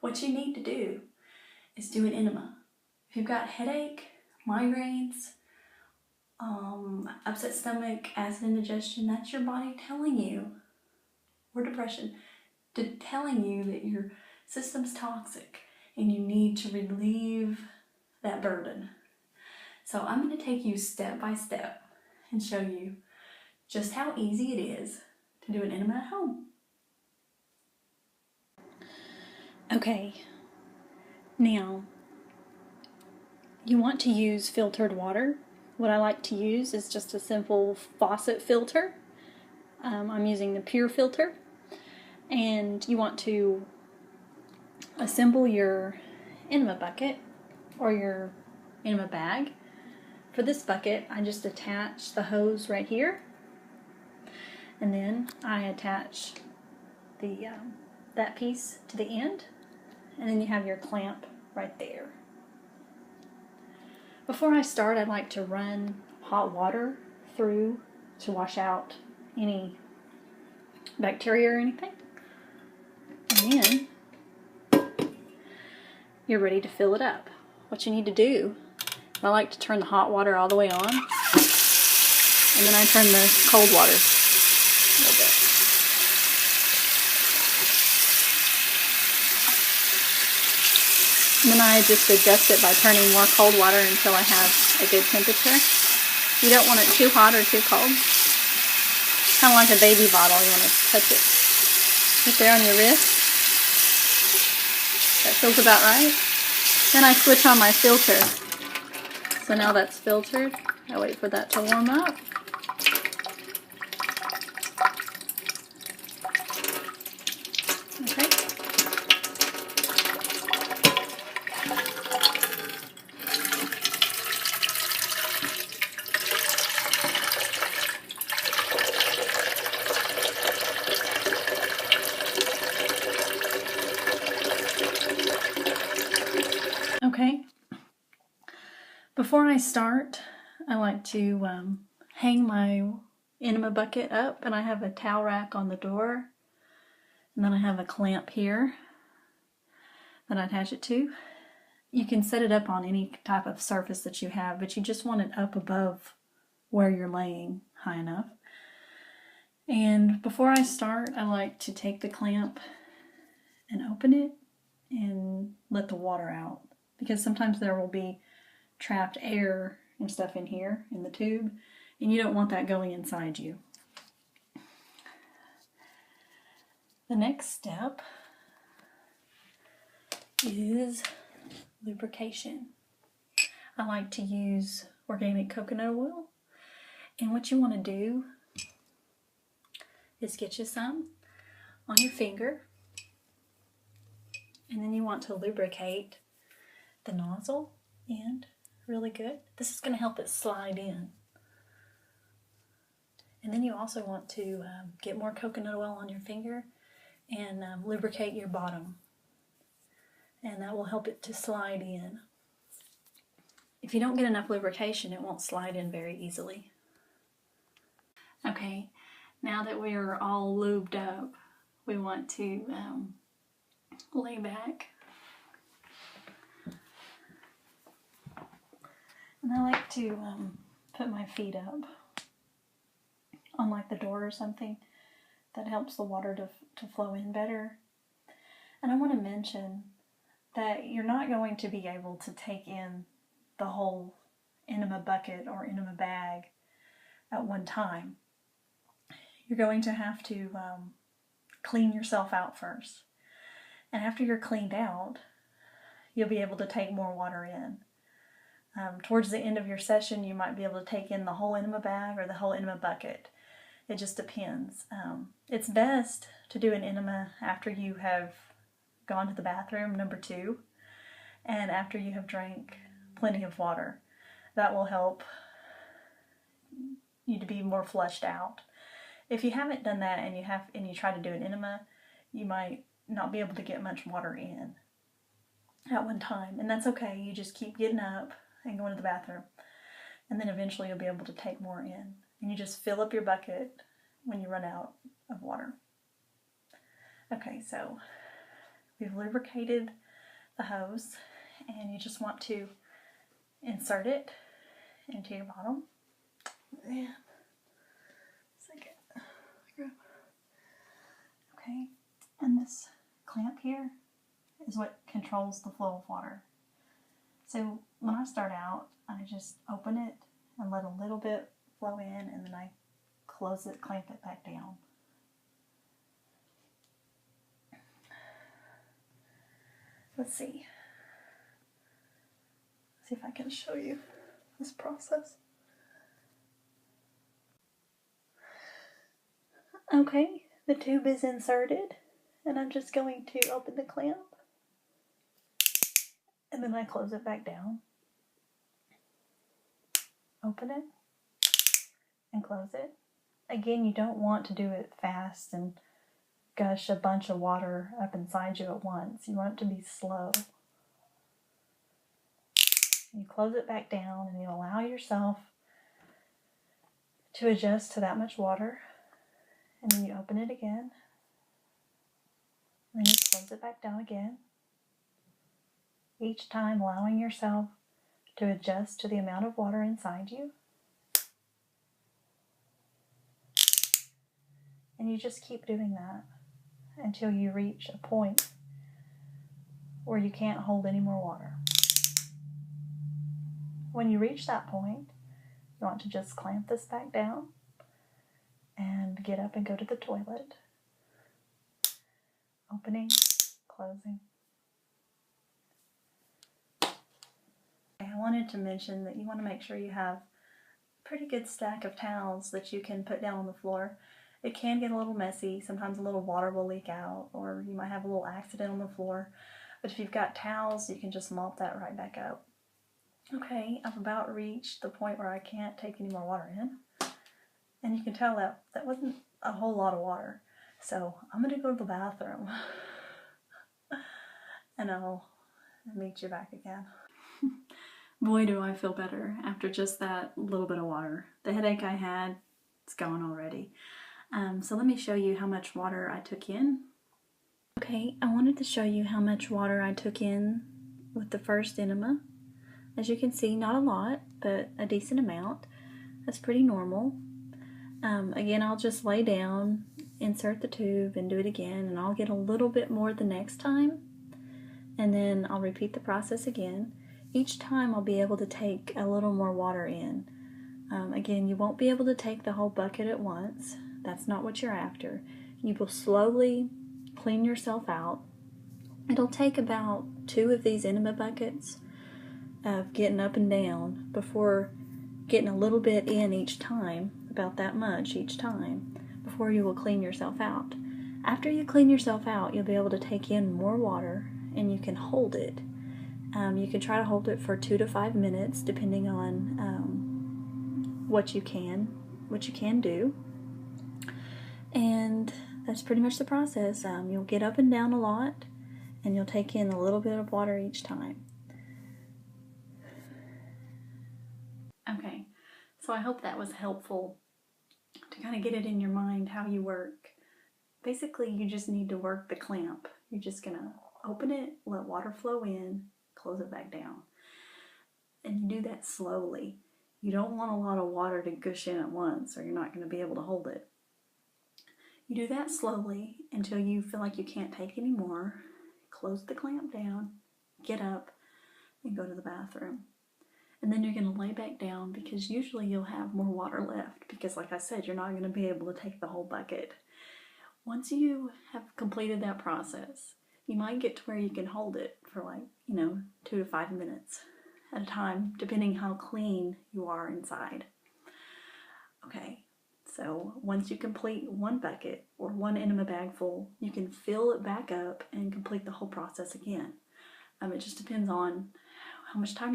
what you need to do is do an enema. If you've got headache, migraines, upset stomach, acid indigestion, that's your body telling you, or depression, telling you that your system's toxic and you need to relieve that burden. So I'm going to take you step by step and show you just how easy it is to do an enema at home. Okay, now you want to use filtered water. What I like to use is just a simple faucet filter. I'm using the pure filter. And you want to assemble your enema bucket or your enema bag. For this bucket, I just attach the hose right here, and then I attach the that piece to the end, and then you have your clamp right there. Before I start, I'd like to run hot water through to wash out any bacteria or anything. And then you're ready to fill it up. What you need to do, I like to turn the hot water all the way on, and then I turn the cold water a little bit. And then I just adjust it by turning more cold water until I have a good temperature. You don't want it too hot or too cold. Kind of like a baby bottle, you want to touch it right there on your wrist. That feels about right. Then I switch on my filter. So now that's filtered. I wait for that to warm up. Okay. Okay. Before I start, I like to hang my enema bucket up, and I have a towel rack on the door, and then I have a clamp here that I attach it to. You can set it up on any type of surface that you have, but you just want it up above where you're laying high enough. And before I start, I like to take the clamp and open it and let the water out, because sometimes there will be trapped air and stuff in here in the tube, and you don't want that going inside you. The next step is lubrication. I like to use organic coconut oil, and what you want to do is get you some on your finger, and then you want to lubricate the nozzle end really good. This is going to help it slide in. And then you also want to get more coconut oil on your finger and lubricate your bottom, and that will help it to slide in. If you don't get enough lubrication, it won't slide in very easily. Okay, now that we are all lubed up, we want to lay back. And I like to put my feet up on like the door or something. That helps the water to flow in better. And I want to mention that you're not going to be able to take in the whole enema bucket or enema bag at one time. You're going to have to clean yourself out first. And after you're cleaned out, you'll be able to take more water in. Towards the end of your session, you might be able to take in the whole enema bag or the whole enema bucket. It just depends. It's best to do an enema after you have gone to the bathroom, number 2, and after you have drank plenty of water. That will help you to be more flushed out. If you haven't done that and you try to do an enema, you might not be able to get much water in at one time, and that's okay. You just keep getting up and going to the bathroom, and then eventually you'll be able to take more in. And you just fill up your bucket when you run out of water. Okay, so you've lubricated the hose and you just want to insert it into your bottom. And okay, and this clamp here is what controls the flow of water. So when I start out, I just open it and let a little bit flow in, and then I close it, clamp it back down. Let's see if I can show you this process. Okay, the tube is inserted, and I'm just going to open the clamp, and then I close it back down. Open it, and close it. Again, you don't want to do it fast and gush a bunch of water up inside you at once. You want it to be slow. You close it back down, and you allow yourself to adjust to that much water. And then you open it again. And then you close it back down again. Each time allowing yourself to adjust to the amount of water inside you. And you just keep doing that until you reach a point where you can't hold any more water. When you reach that point, you want to just clamp this back down and get up and go to the toilet. Opening, closing. I wanted to mention that you want to make sure you have a pretty good stack of towels that you can put down on the floor. It can get a little messy. Sometimes a little water will leak out, or you might have a little accident on the floor. But if you've got towels, you can just mop that right back up. Okay, I've about reached the point where I can't take any more water in. And you can tell that wasn't a whole lot of water. So I'm going to go to the bathroom. And I'll meet you back again. Boy, do I feel better after just that little bit of water. The headache I had, it's gone already. So let me show you how much water I took in. Okay, I wanted to show you how much water I took in with the first enema. As you can see, not a lot, but a decent amount. That's pretty normal. Again, I'll just lay down, insert the tube, and do it again, and I'll get a little bit more the next time, and then I'll repeat the process again. Each time I'll be able to take a little more water in. Again, you won't be able to take the whole bucket at once. That's not what you're after. You will slowly clean yourself out. It'll take about 2 of these enema buckets of getting up and down before getting a little bit in each time, about that much each time, before you will clean yourself out. After you clean yourself out, you'll be able to take in more water, and you can hold it. You can try to hold it for 2 to 5 minutes, depending on what you can do. And that's pretty much the process. You'll get up and down a lot, and you'll take in a little bit of water each time. Okay, so I hope that was helpful to kind of get it in your mind how you work. Basically, you just need to work the clamp. You're just going to open it, let water flow in, close it back down. And you do that slowly. You don't want a lot of water to gush in at once, or you're not going to be able to hold it. You do that slowly until you feel like you can't take any more. Close the clamp down, get up, and go to the bathroom. And then you're going to lay back down, because usually you'll have more water left, because like I said, you're not going to be able to take the whole bucket. Once you have completed that process, you might get to where you can hold it for 2 to 5 minutes at a time, depending how clean you are inside. Okay, so once you complete one bucket or one enema bag full, you can fill it back up and complete the whole process again. It just depends on how much time